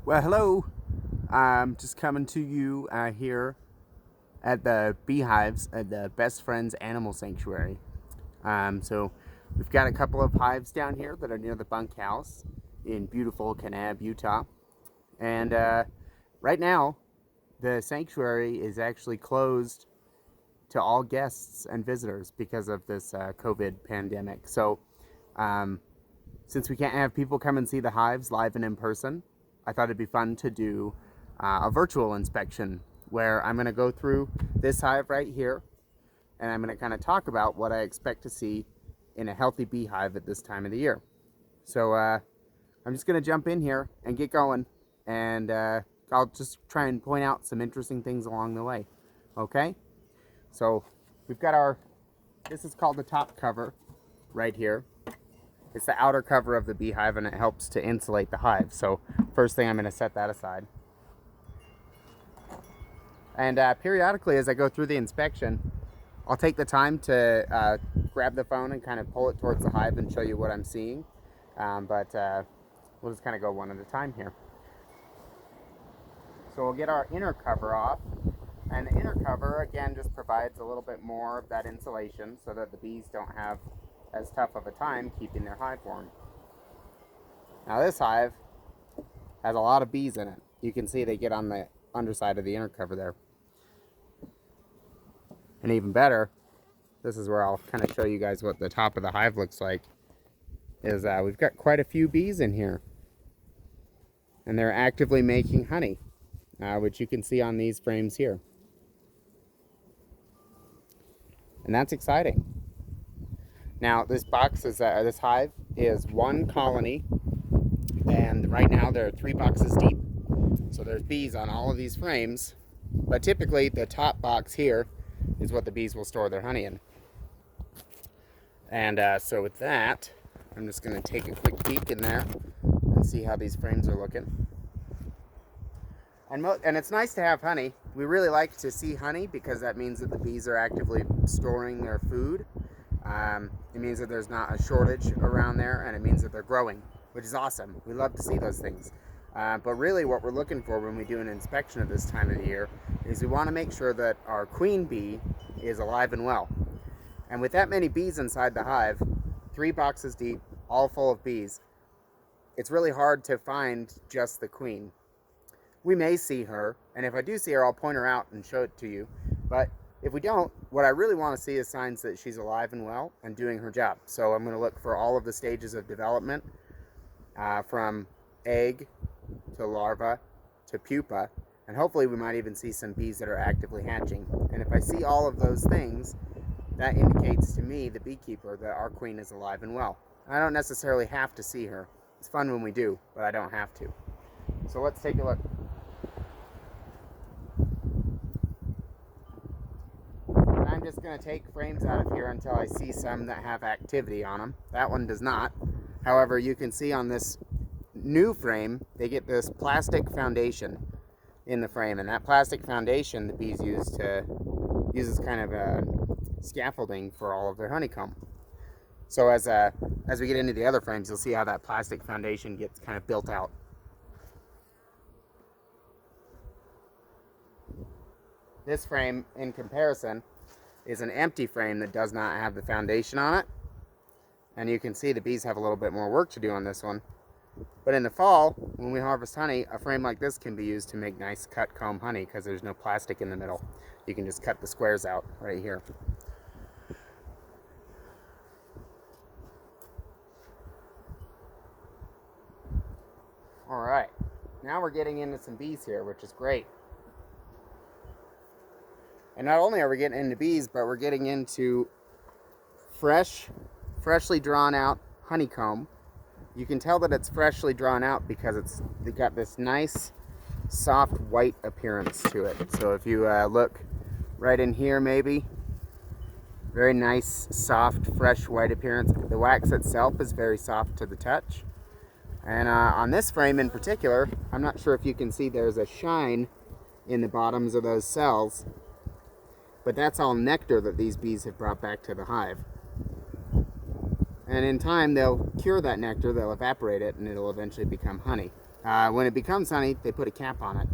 Well, hello. I'm just coming to you here at the beehives at the Best Friends Animal Sanctuary. So we've got a couple of hives down here that are near the bunkhouse in beautiful Kanab, Utah. And right now, the sanctuary is actually closed to all guests and visitors because of this COVID pandemic. So um, since we can't have people come and see the hives live and in person, I thought it'd be fun to do a virtual inspection where I'm going to go through this hive right here and I'm going to kind of talk about what I expect to see in a healthy beehive at this time of the year. So I'm just going to jump in here and get going, and I'll just try and point out some interesting things along the way. Okay? So we've got this is called the top cover right here. It's the outer cover of the beehive, and it helps to insulate the hive. So first thing, I'm going to set that aside. And periodically, as I go through the inspection, I'll take the time to grab the phone and kind of pull it towards the hive and show you what I'm seeing. But we'll just kind of go one at a time here. So we'll get our inner cover off. And the inner cover, again, just provides a little bit more of that insulation so that the bees don't have as tough of a time keeping their hive warm. Now this hive has a lot of bees in it. You can see they get on the underside of the inner cover there. And even better, this is where I'll kind of show you guys what the top of the hive looks like, is we've got quite a few bees in here. And they're actively making honey, which you can see on these frames here. And that's exciting. Now this hive is one colony, and right now there are 3 boxes deep. So there's bees on all of these frames, but typically the top box here is what the bees will store their honey in. And so with that, I'm just going to take a quick peek in there and see how these frames are looking. And it's nice to have honey. We really like to see honey because that means that the bees are actively storing their food. It means that there's not a shortage around there, and it means that they're growing, which is awesome. We love to see those things. But really what we're looking for when we do an inspection at this time of the year is we want to make sure that our queen bee is alive and well. And with that many bees inside the hive, 3 boxes deep, all full of bees, it's really hard to find just the queen. We may see her, and if I do see her, I'll point her out and show it to you. But if we don't, what I really want to see is signs that she's alive and well and doing her job. So I'm going to look for all of the stages of development, from egg to larva to pupa, and hopefully we might even see some bees that are actively hatching. And if I see all of those things, that indicates to me, the beekeeper, that our queen is alive and well. I don't necessarily have to see her. It's fun when we do, but I don't have to. So let's take a look. I'm just going to take frames out of here until I see some that have activity on them. That one does not. However, you can see on this new frame, they get this plastic foundation in the frame, and that plastic foundation the bees use as kind of a scaffolding for all of their honeycomb. So as we get into the other frames, you'll see how that plastic foundation gets kind of built out. This frame, in comparison, is an empty frame that does not have the foundation on it. And you can see the bees have a little bit more work to do on this one. But in the fall, when we harvest honey, a frame like this can be used to make nice cut comb honey because there's no plastic in the middle. You can just cut the squares out right here. Alright, now we're getting into some bees here, which is great. And not only are we getting into bees, but we're getting into freshly drawn out honeycomb. You can tell that it's freshly drawn out because it's got this nice soft white appearance to it. So if you look right in here, maybe, very nice soft fresh white appearance. The wax itself is very soft to the touch. And on this frame in particular, I'm not sure if you can see, there's a shine in the bottoms of those cells, but that's all nectar that these bees have brought back to the hive. And in time, they'll cure that nectar, they'll evaporate it, and it'll eventually become honey. When it becomes honey, they put a cap on it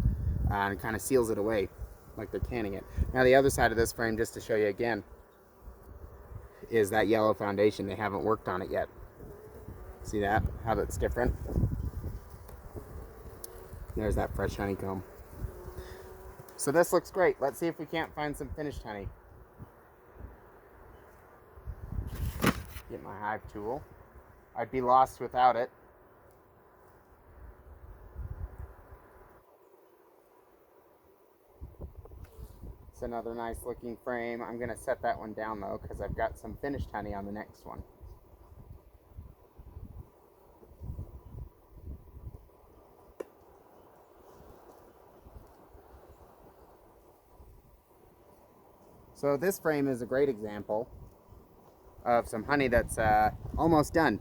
and it kind of seals it away like they're canning it. Now the other side of this frame, just to show you again, is that yellow foundation. They haven't worked on it yet. See that? How that's different? There's that fresh honeycomb. So this looks great. Let's see if we can't find some finished honey. Get my hive tool. I'd be lost without it. It's another nice looking frame. I'm going to set that one down though because I've got some finished honey on the next one. So this frame is a great example of some honey that's almost done.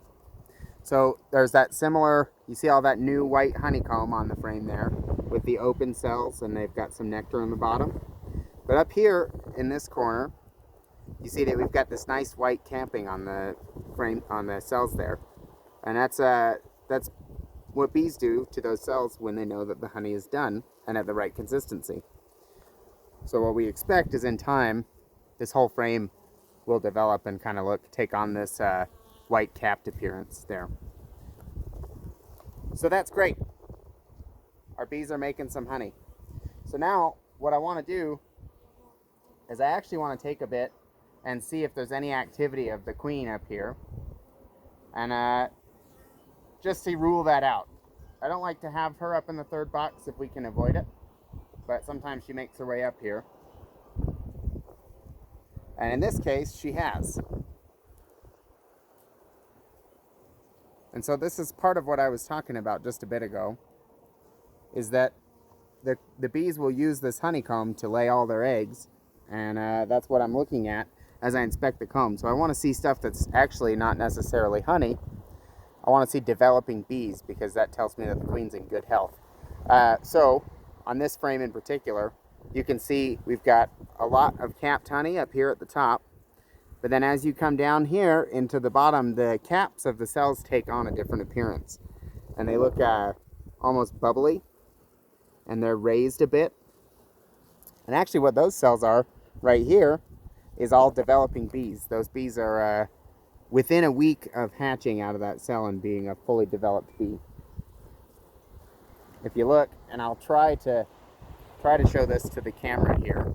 So there's that similar, you see all that new white honeycomb on the frame there with the open cells, and they've got some nectar on the bottom. But up here in this corner, you see that we've got this nice white camping on the frame, on the cells there. And that's what bees do to those cells when they know that the honey is done and at the right consistency. So what we expect is in time, this whole frame will develop and kind of take on this white capped appearance there. So that's great. Our bees are making some honey. So now what I want to do is I actually want to take a bit and see if there's any activity of the queen up here, and just to rule that out. I don't like to have her up in the third box if we can avoid it, but sometimes she makes her way up here. And in this case, she has. And so this is part of what I was talking about just a bit ago, is that the bees will use this honeycomb to lay all their eggs, and that's what I'm looking at as I inspect the comb. So I want to see stuff that's actually not necessarily honey. I want to see developing bees, because that tells me that the queen's in good health. So on this frame in particular, you can see we've got a lot of capped honey up here at the top, but then as you come down here into the bottom, the caps of the cells take on a different appearance, and they look almost bubbly, and they're raised a bit. And actually what those cells are right here is all developing bees. Those bees are within a week of hatching out of that cell and being a fully developed bee. If you look, and I'll try to show this to the camera here.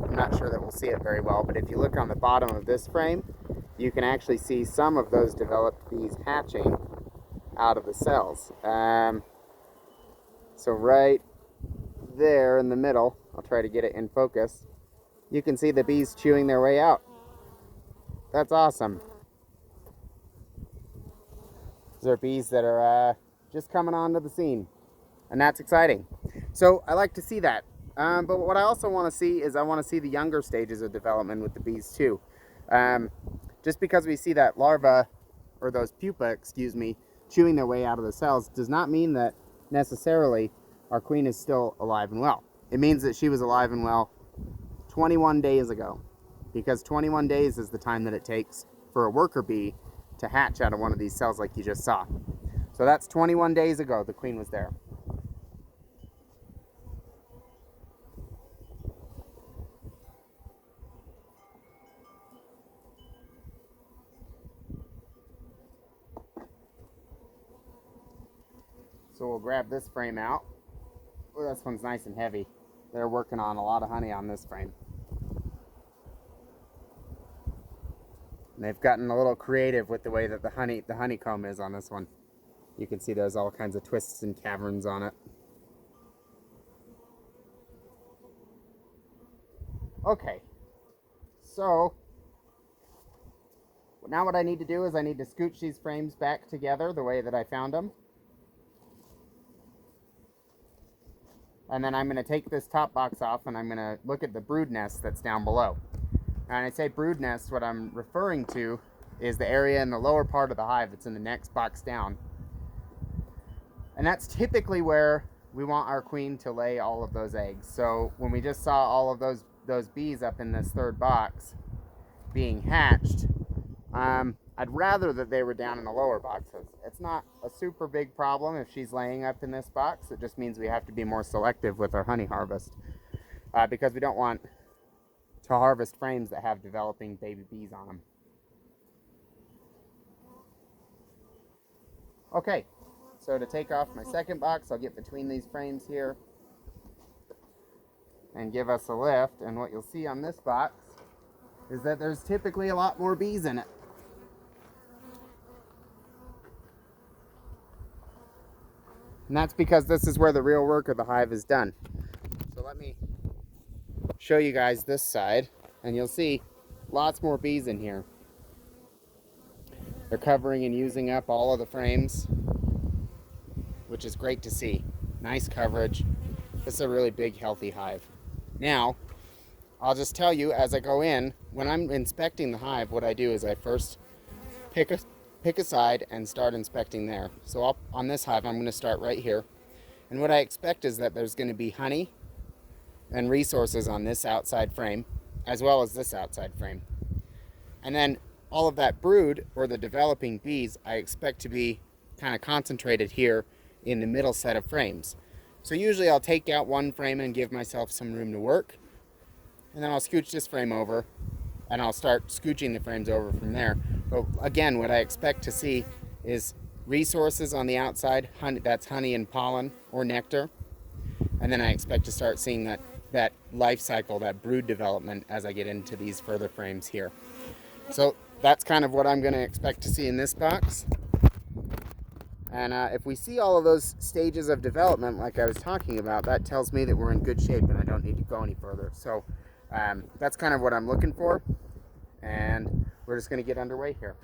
I'm not sure that we'll see it very well, but if you look on the bottom of this frame, you can actually see some of those developed bees hatching out of the cells. So right there in the middle, I'll try to get it in focus, you can see the bees chewing their way out. That's awesome. These are bees that are just coming onto the scene, and that's exciting. So I like to see that. But what I also want to see is I want to see the younger stages of development with the bees too. Just because we see that larva, or those pupa, excuse me, chewing their way out of the cells does not mean that necessarily our queen is still alive and well. It means that she was alive and well 21 days ago, because 21 days is the time that it takes for a worker bee to hatch out of one of these cells like you just saw. So that's 21 days ago the queen was there. So we'll grab this frame out. Oh, this one's nice and heavy. They're working on a lot of honey on this frame. And they've gotten a little creative with the way that the honeycomb is on this one. You can see there's all kinds of twists and caverns on it. Okay, so now what I need to do is I need to scooch these frames back together the way that I found them. And then I'm going to take this top box off, and I'm going to look at the brood nest that's down below. And I say brood nest, what I'm referring to is the area in the lower part of the hive that's in the next box down. And that's typically where we want our queen to lay all of those eggs. So when we just saw all of those bees up in this third box being hatched, I I'd rather that they were down in the lower boxes. It's not a super big problem if she's laying up in this box. It just means we have to be more selective with our honey harvest because we don't want to harvest frames that have developing baby bees on them. Okay, so to take off my second box, I'll get between these frames here and give us a lift. And what you'll see on this box is that there's typically a lot more bees in it. And that's because this is where the real work of the hive is done. So let me show you guys this side, and you'll see lots more bees in here. They're covering and using up all of the frames, which is great to see. Nice coverage. This is a really big, healthy hive. Now, I'll just tell you as I go in, when I'm inspecting the hive, what I do is I first pick a side and start inspecting there. So on this hive, I'm going to start right here. And what I expect is that there's going to be honey and resources on this outside frame, as well as this outside frame. And then all of that brood, or the developing bees, I expect to be kind of concentrated here in the middle set of frames. So usually I'll take out one frame and give myself some room to work. And then I'll scooch this frame over, and I'll start scooching the frames over from there. But again, what I expect to see is resources on the outside, honey, that's honey and pollen or nectar. And then I expect to start seeing that life cycle, that brood development as I get into these further frames here. So that's kind of what I'm going to expect to see in this box. And if we see all of those stages of development like I was talking about, that tells me that we're in good shape and I don't need to go any further. So that's kind of what I'm looking for. And we're just going to get underway here.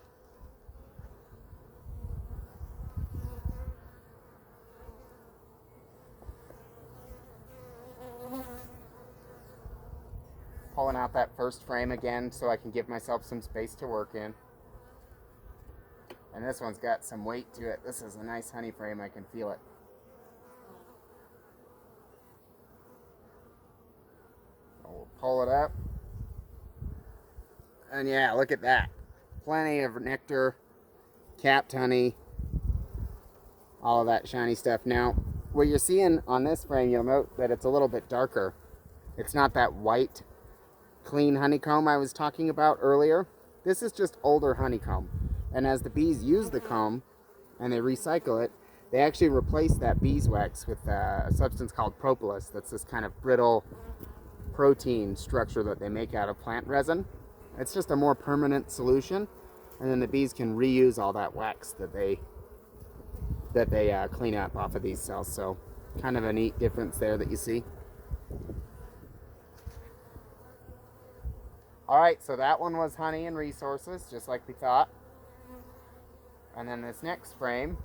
Pulling out that first frame again so I can give myself some space to work in. And this one's got some weight to it. This is a nice honey frame, I can feel it. We'll pull it up. And yeah, look at that. Plenty of nectar, capped honey, all of that shiny stuff. Now, what you're seeing on this frame, you'll note that it's a little bit darker. It's not that white, clean honeycomb I was talking about earlier. This is just older honeycomb. And as the bees use the comb and they recycle it, they actually replace that beeswax with a substance called propolis. That's this kind of brittle protein structure that they make out of plant resin. It's just a more permanent solution, and then the bees can reuse all that wax that they clean up off of these cells. So kind of a neat difference there that you see. All right, so that one was honey and resources, just like we thought. And then this next frame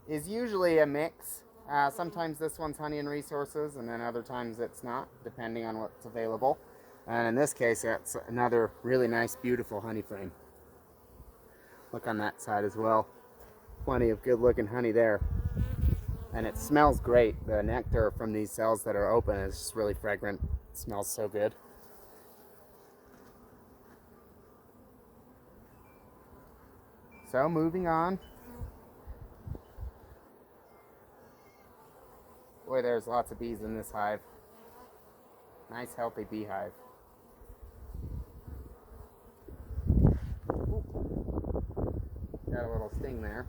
is usually a mix. Sometimes this one's honey and resources, and then other times it's not, depending on what's available. And in this case, it's another really nice, beautiful honey frame. Look on that side as well. Plenty of good-looking honey there. And it smells great. The nectar from these cells that are open is just really fragrant. It smells so good. So moving on. Boy, there's lots of bees in this hive. Nice, healthy beehive. Got a little sting there.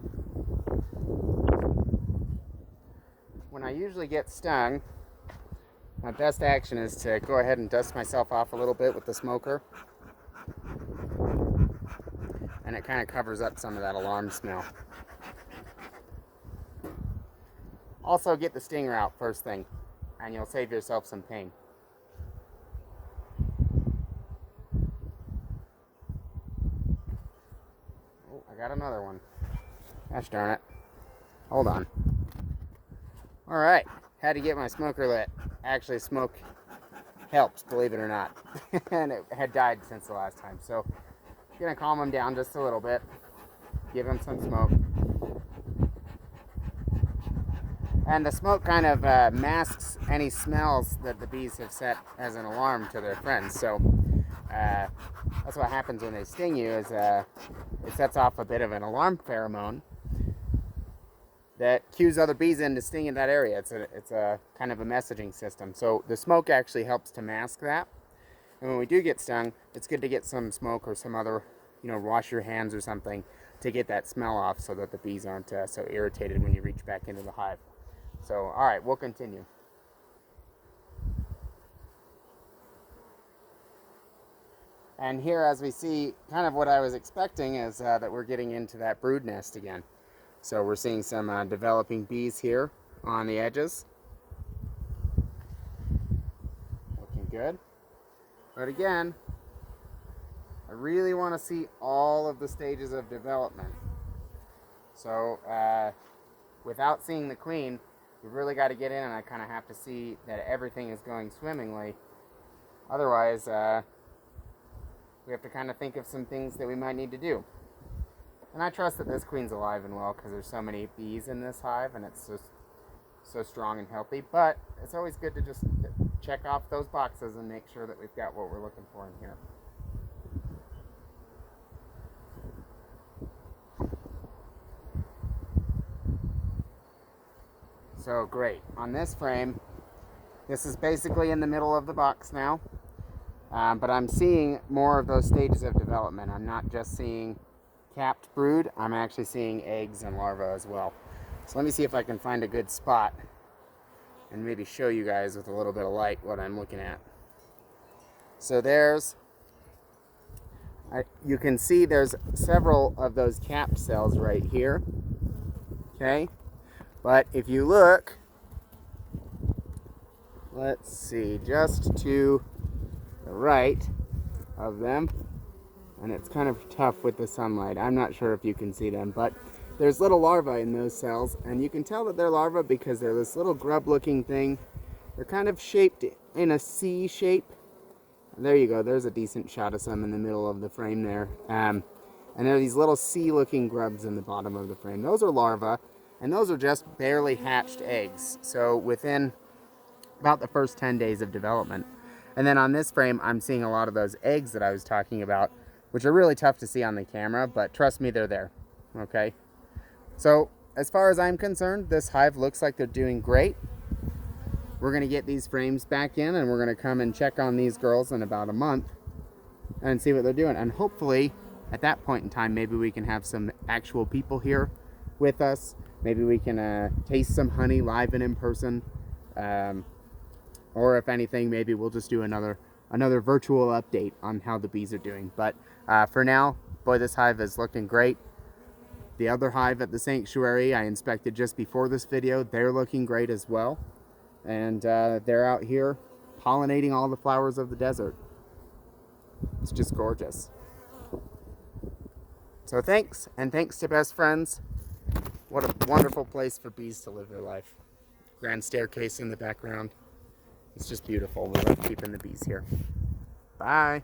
When I usually get stung, my best action is to go ahead and dust myself off a little bit with the smoker. And it kind of covers up some of that alarm smell. Also, get the stinger out first thing, and you'll save yourself some pain. Oh, I got another one. Gosh darn it. Hold on. Alright, had to get my smoker lit. Actually, smoke helps, believe it or not. And it had died since the last time, so gonna calm him down just a little bit. Give him some smoke. And the smoke kind of masks any smells that the bees have set as an alarm to their friends. So that's what happens when they sting you, is it sets off a bit of an alarm pheromone that cues other bees in to sting in that area. It's a kind of a messaging system. So the smoke actually helps to mask that. And when we do get stung, it's good to get some smoke or some other, wash your hands or something to get that smell off, so that the bees aren't so irritated when you reach back into the hive. So, all right, we'll continue. And here, as we see, kind of what I was expecting is that we're getting into that brood nest again. So we're seeing some developing bees here on the edges. Looking good. But again, I really want to see all of the stages of development. So without seeing the queen, we've really got to get in, and I kind of have to see that everything is going swimmingly. Otherwise, we have to kind of think of some things that we might need to do. And I trust that this queen's alive and well, because there's so many bees in this hive, and it's just so strong and healthy. But it's always good to just check off those boxes and make sure that we've got what we're looking for in here. So great. On this frame, this is basically in the middle of the box now, but I'm seeing more of those stages of development. I'm not just seeing capped brood, I'm actually seeing eggs and larvae as well. So let me see if I can find a good spot and maybe show you guys with a little bit of light what I'm looking at. So you can see there's several of those capped cells right here. Okay, but if you look, let's see, just to the right of them, and it's kind of tough with the sunlight. I'm not sure if you can see them, but there's little larvae in those cells, and you can tell that they're larvae because they're this little grub-looking thing. They're kind of shaped in a C shape. There you go. There's a decent shot of some in the middle of the frame there. And there are these little C-looking grubs in the bottom of the frame. Those are larvae, and those are just barely hatched eggs. So within about the first 10 days of development. And then on this frame, I'm seeing a lot of those eggs that I was talking about, which are really tough to see on the camera, but trust me, they're there. Okay? So as far as I'm concerned, this hive looks like they're doing great. We're going to get these frames back in, and we're going to come and check on these girls in about a month and see what they're doing. And hopefully, at that point in time, maybe we can have some actual people here with us. Maybe we can taste some honey live and in person. Or if anything, maybe we'll just do another virtual update on how the bees are doing. But for now, boy, this hive is looking great. The other hive at the sanctuary I inspected just before this video, they're looking great as well. And they're out here pollinating all the flowers of the desert. It's just gorgeous. So thanks, and thanks to Best Friends. What a wonderful place for bees to live their life. Grand staircase in the background. It's just beautiful. We love keeping the bees here. Bye.